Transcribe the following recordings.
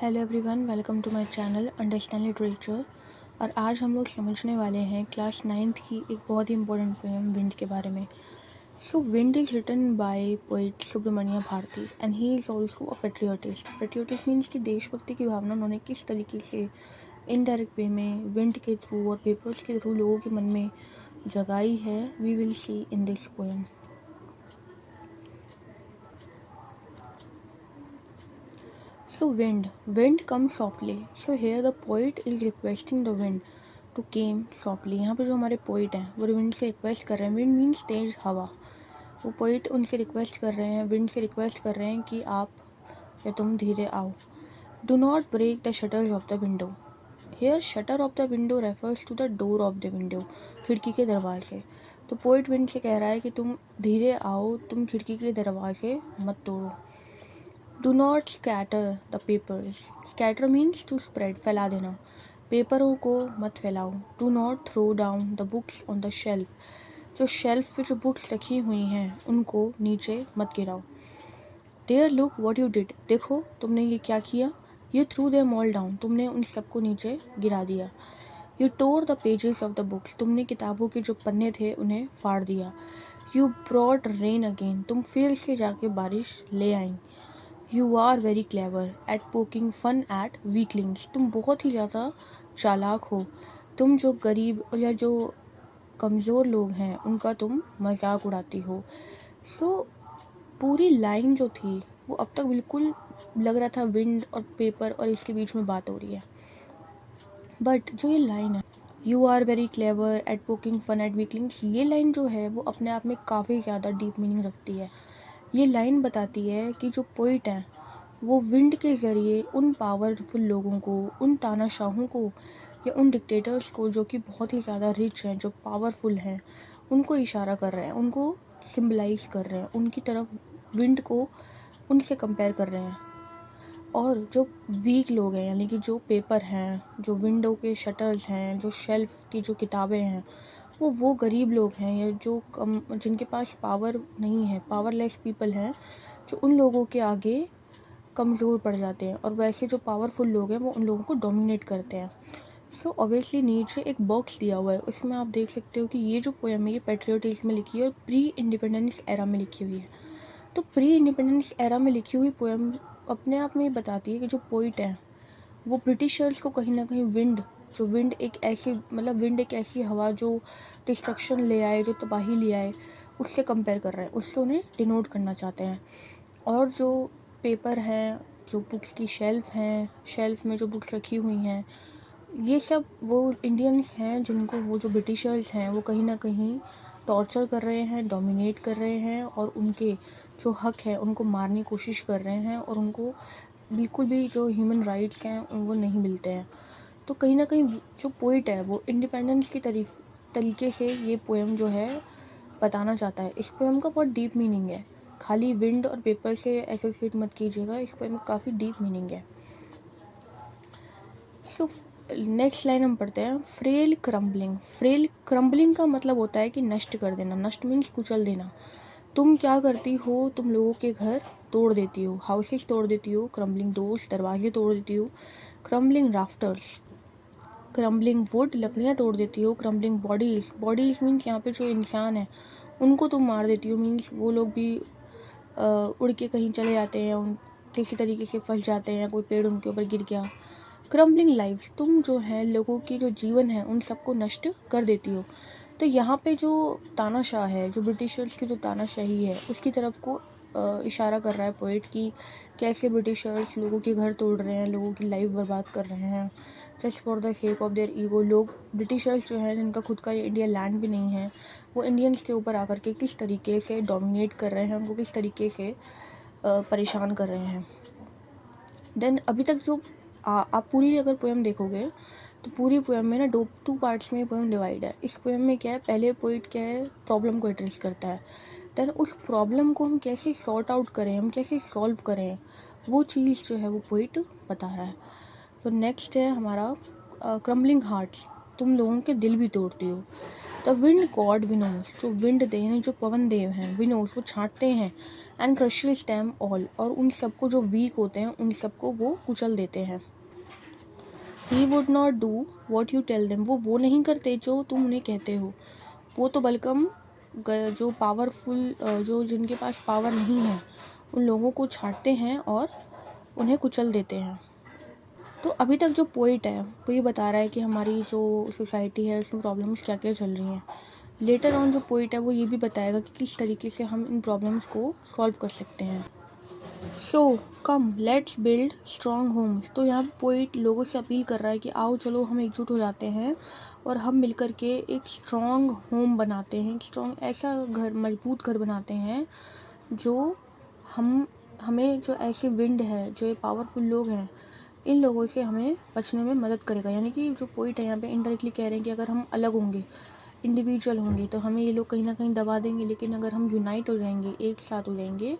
Hello everyone, welcome to my channel understand literature. और आज हम लोग समझने वाले हैं क्लास 9th की एक बहुत ही इंपॉर्टेंट पोएम विंड के बारे में। So wind is written by poet Subramania Bharati and he is also a patriotist. Patriotist means कि देशभक्ति की भावना उन्होंने किस तरीके से इनडायरेक्ट वे में विंड के थ्रू और पेपर्स के थ्रू लोगों के मन में जगाई है, we will see in this poem. So wind comes softly. So here the poet is requesting the wind to came softly. यहाँ पे जो हमारे पोइट हैं वो विंड से रिक्वेस्ट कर रहे हैं। विंड मीन्स तेज हवा। वो पोइट उनसे रिक्वेस्ट कर रहे हैं, विंड से रिक्वेस्ट कर रहे हैं कि आप या तुम धीरे आओ। Do not break the shutters of the window. Here shutter of the window refers to the door of the window, खिड़की के दरवाजे। तो पोइट विंड से कह रहा है कि तुम धीरे आओ, तुम खिड़की के दरवाजे मत तोड़ो। Do not scatter the papers. Scatter means to spread, फैला देना। पेपरों को मत फैलाओ। Do not throw down the books on the shelf. जो शेल्फ पे जो बुक्स रखी हुई हैं उनको नीचे मत गिराओ। There look what you did. देखो तुमने ये क्या किया। You threw them all down. तुमने उन सबको नीचे गिरा दिया। You tore the pages of the books. तुमने किताबों के जो पन्ने थे उन्हें फाड़ दिया। You brought rain again. तुम फिर से जाके बारिश ले आई। You are very clever at poking fun at weaklings. तुम बहुत ही ज़्यादा चालाक हो। तुम जो गरीब या जो कमज़ोर लोग हैं उनका तुम मजाक उड़ाती हो। सो पूरी लाइन जो थी वो अब तक बिल्कुल लग रहा था विंड और पेपर और इसके बीच में बात हो रही है। बट जो ये लाइन है, you are very clever at poking fun at weaklings, ये लाइन जो है वो अपने आप में काफ़ी ज़्यादा डीप मीनिंग रखती है। ये लाइन बताती है कि जो पोइट हैं वो विंड के ज़रिए उन पावरफुल लोगों को, उन तानाशाहों को या उन डिक्टेटर्स को जो कि बहुत ही ज़्यादा रिच हैं, जो पावरफुल हैं, उनको इशारा कर रहे हैं, उनको सिम्बलाइज़ कर रहे हैं, उनकी तरफ विंड को उनसे कंपेयर कर रहे हैं। और जो वीक लोग हैं यानी कि जो पेपर हैं, जो विंडो के शटर्स हैं, जो शेल्फ़ की जो किताबें हैं, वो गरीब लोग हैं या जो कम जिनके पास पावर नहीं है, पावरलेस पीपल हैं, जो उन लोगों के आगे कमज़ोर पड़ जाते हैं और वैसे जो पावरफुल लोग हैं वो उन लोगों को डोमिनेट करते हैं। सो ऑब्वियसली नीचे एक बॉक्स दिया हुआ है, उसमें आप देख सकते हो कि ये जो पोएम है ये पेट्रियोटिज्म में लिखी है और प्री इंडिपेंडेंस एरा में लिखी हुई है। तो प्री इंडिपेंडेंस एरा में लिखी हुई पोएम अपने आप में ये बताती है कि जो पोइट हैं वो ब्रिटिशर्स को कहीं ना कहीं विंड एक ऐसी हवा जो डिस्ट्रक्शन ले आए, जो तबाही ले आए, उससे कंपेयर कर रहे हैं, उससे उन्हें डिनोट करना चाहते हैं। और जो पेपर हैं, जो बुक्स की शेल्फ़ में जो बुक्स रखी हुई हैं, ये सब वो इंडियंस हैं जिनको वो जो ब्रिटिशर्स हैं वो कहीं ना कहीं टॉर्चर कर रहे हैं, डोमिनेट कर रहे हैं और उनके जो हक हैं उनको मारने की कोशिश कर रहे हैं और उनको बिल्कुल भी जो ह्यूमन राइट्स हैं वो नहीं मिलते हैं। तो कहीं ना कहीं जो पोइट है वो इंडिपेंडेंस की तरीके से ये पोएम जो है बताना चाहता है। इस पोएम का बहुत डीप मीनिंग है, खाली विंड और पेपर से एसोसिएट मत कीजिएगा, इस पोएम का काफ़ी डीप मीनिंग है। सो नेक्स्ट लाइन हम पढ़ते हैं। फ्रेल क्रम्बलिंग का मतलब होता है कि नष्ट कर देना। नष्ट मीन्स कुचल देना। तुम क्या करती हो, तुम लोगों के घर तोड़ देती हो, हाउसेस तोड़ देती हो। क्रम्बलिंग डोर्स, दरवाजे तोड़ देती हो। क्रम्बलिंग राफ्टर्स, क्रम्बलिंग वुड, लकड़ियाँ तोड़ देती हो। क्रम्बलिंग बॉडीज़ मीन्स यहाँ पे जो इंसान है उनको तुम मार देती हो। मीन्स वो लोग भी उड़ के कहीं चले जाते हैं, उन किसी तरीके से फंस जाते हैं, कोई पेड़ उनके ऊपर गिर गया। क्रम्बलिंग लाइव्स, तुम जो है लोगों की जो जीवन है उन सबको नष्ट कर देती हो। तो यहाँ पे जो तानाशाह है, जो ब्रिटिशर्स की जो तानाशाही है उसकी तरफ को इशारा कर रहा है पोइट कि कैसे ब्रिटिशर्स लोगों के घर तोड़ रहे हैं, लोगों की लाइफ बर्बाद कर रहे हैं just for the sake of their ego. लोग ब्रिटिशर्स जो हैं जिनका खुद का इंडिया लैंड भी नहीं है, वो इंडियंस के ऊपर आकर के किस तरीके से डोमिनेट कर रहे हैं, उनको किस तरीके से परेशान कर रहे हैं। देन अभी तक जो आप पूरी अगर पोएम देखोगे तो पूरी पोएम में ना टू पार्ट्स में पोएम डिवाइड है। इस पोएम में क्या है, पहले पोइट क्या है, प्रॉब्लम को एड्रेस करता है। देन उस प्रॉब्लम को हम कैसे सॉर्ट आउट करें, हम कैसे सॉल्व करें, वो चीज़ जो है वो पोइट बता रहा है। तो नेक्स्ट है हमारा क्रम्बलिंग हार्ट्स, तुम लोगों के दिल भी तोड़ती हो। द विंड गॉड विनोस, जो विंड दे यानी जो पवन देव हैं, विनोस वो छांटते हैं, एंड क्रशेस देम ऑल, और उन सबको जो वीक होते हैं उन सबको वो कुचल देते हैं। He would not do what you tell them, वो नहीं करते जो तुम उन्हें कहते हो। वो तो बल्कि जो पावरफुल जो जिनके पास पावर नहीं है उन लोगों को छांटते हैं और उन्हें कुचल देते हैं। तो अभी तक जो पोइट है वो ये बता रहा है कि हमारी जो सोसाइटी है उसमें प्रॉब्लम्स क्या क्या चल रही हैं। लेटर ऑन जो पोइट है वो ये भी बताएगा कि किस तरीके से हम इन प्रॉब्लम्स को सॉल्व कर सकते हैं। So come let's build strong homes, तो यहाँ पे पोइट लोगों से अपील कर रहा है कि आओ चलो हम एकजुट हो जाते हैं और हम मिलकर के एक स्ट्रॉन्ग होम बनाते हैं, एक स्ट्रॉन्ग ऐसा घर, मजबूत घर बनाते हैं जो हमें जो ऐसे विंड है, जो ये पावरफुल लोग हैं, इन लोगों से हमें बचने में मदद करेगा। यानी कि जो पोइट है यहाँ पे इनडायरेक्टली कह रहे हैं कि अगर हम अलग होंगे, इंडिविजुअल होंगे, तो हमें ये लोग कहीं ना कहीं दबा देंगे, लेकिन अगर हम यूनाइट हो जाएंगे, एक साथ हो जाएंगे,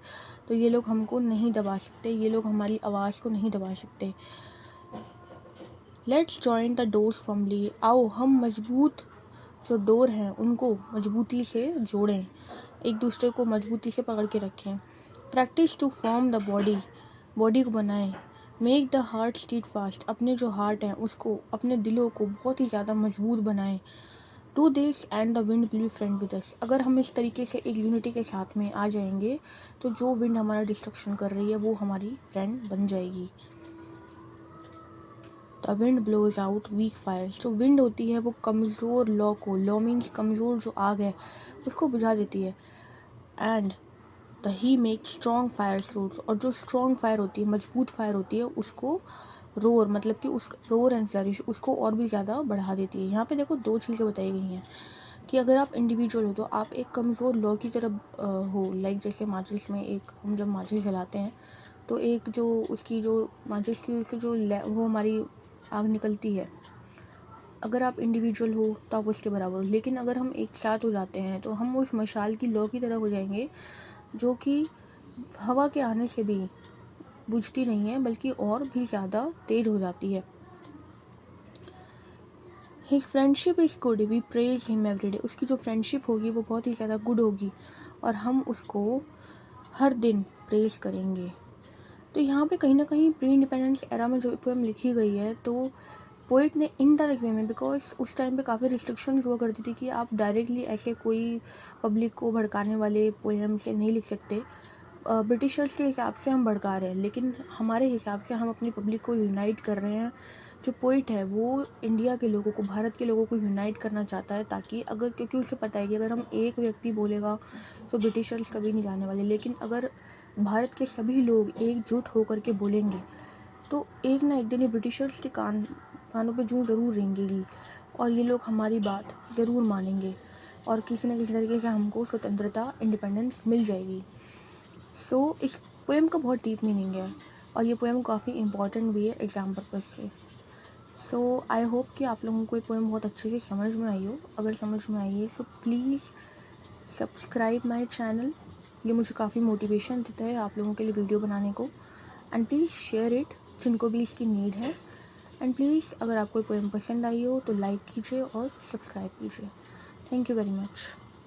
तो ये लोग हमको नहीं दबा सकते, ये लोग हमारी आवाज़ को नहीं दबा सकते। Let's join the doors firmly, आओ हम मजबूत जो डोर हैं उनको मजबूती से जोड़ें, एक दूसरे को मजबूती से पकड़ के रखें। Practice to form the body को बनाएं। Make the heart steadfast, अपने जो हार्ट हैं उसको, अपने दिलों को बहुत ही ज़्यादा मजबूत बनाएं। Do this and the wind will be friend with us, अगर हम इस तरीके से एक यूनिटी के साथ में आ जाएंगे तो जो विंड हमारा डिस्ट्रक्शन कर रही है वो हमारी फ्रेंड बन जाएगी। The wind blows out weak fires, जो विंड होती है वो कमज़ोर लौ को, लौ मीन्स कमज़ोर जो आग है उसको बुझा देती है। And the he make strong fires roars, और जो स्ट्रॉन्ग फायर होती है, मजबूत फायर होती है, उसको रोर मतलब कि उस रोर एंड फ्लरिश उसको और भी ज़्यादा बढ़ा देती है। यहाँ पे देखो दो चीज़ें बताई गई हैं कि अगर आप इंडिविजुअल हो तो आप एक कमज़ोर लौ की तरह हो, लाइक जैसे माचिस में एक हम जब माचिस जलाते हैं तो एक जो उसकी जो माचिस की उससे जो वो हमारी आग निकलती है, अगर आप इंडिविजुअल हो तो आप उसके बराबर हो। लेकिन अगर हम एक साथ हो जाते हैं तो हम उस मशाल की लौ की तरह हो जाएंगे जो कि हवा के आने से भी बुझती नहीं है बल्कि और भी ज़्यादा तेज हो जाती है। His friendship is good we praise him every day, उसकी जो फ्रेंडशिप होगी वो बहुत ही ज़्यादा गुड होगी और हम उसको हर दिन प्रेज करेंगे। तो यहाँ पे कहीं ना कहीं प्री इंडिपेंडेंस एरा में जो पोएम लिखी गई है तो पोइट ने इनडायरेक्ट वे में, बिकॉज उस टाइम पे काफ़ी रिस्ट्रिक्शंस हुआ करती थी कि आप डायरेक्टली ऐसे कोई पब्लिक को भड़काने वाले पोएम से नहीं लिख सकते। ब्रिटिशर्स के हिसाब से हम भड़का रहे हैं, लेकिन हमारे हिसाब से हम अपनी पब्लिक को यूनाइट कर रहे हैं। जो पोइट है वो इंडिया के लोगों को, भारत के लोगों को यूनाइट करना चाहता है, ताकि अगर, क्योंकि उसे पता है कि अगर हम एक व्यक्ति बोलेगा तो ब्रिटिशर्स कभी नहीं जाने वाले, लेकिन अगर भारत के सभी लोग एकजुट होकर के बोलेंगे तो एक ना एक दिन ये ब्रिटिशर्स के कानों पे जूं ज़रूर रेंगेगी और ये लोग हमारी बात ज़रूर मानेंगे और किसी न किसी तरीके से हमको स्वतंत्रता, इंडिपेंडेंस मिल जाएगी। सो इस पोएम का बहुत डीप मीनिंग है और ये पोएम काफ़ी इम्पॉर्टेंट भी है एग्ज़ाम पर्पज़ से। सो आई होप कि आप लोगों को ये पोएम बहुत अच्छे से समझ में आई हो। अगर समझ में आई है so please subscribe my channel, ये मुझे काफ़ी मोटिवेशन देता है आप लोगों के लिए वीडियो बनाने को। एंड प्लीज़ शेयर इट जिनको भी इसकी नीड है। एंड प्लीज़ अगर आपको पोएम पसंद आई हो तो लाइक कीजिए और सब्सक्राइब कीजिए। Thank you very much.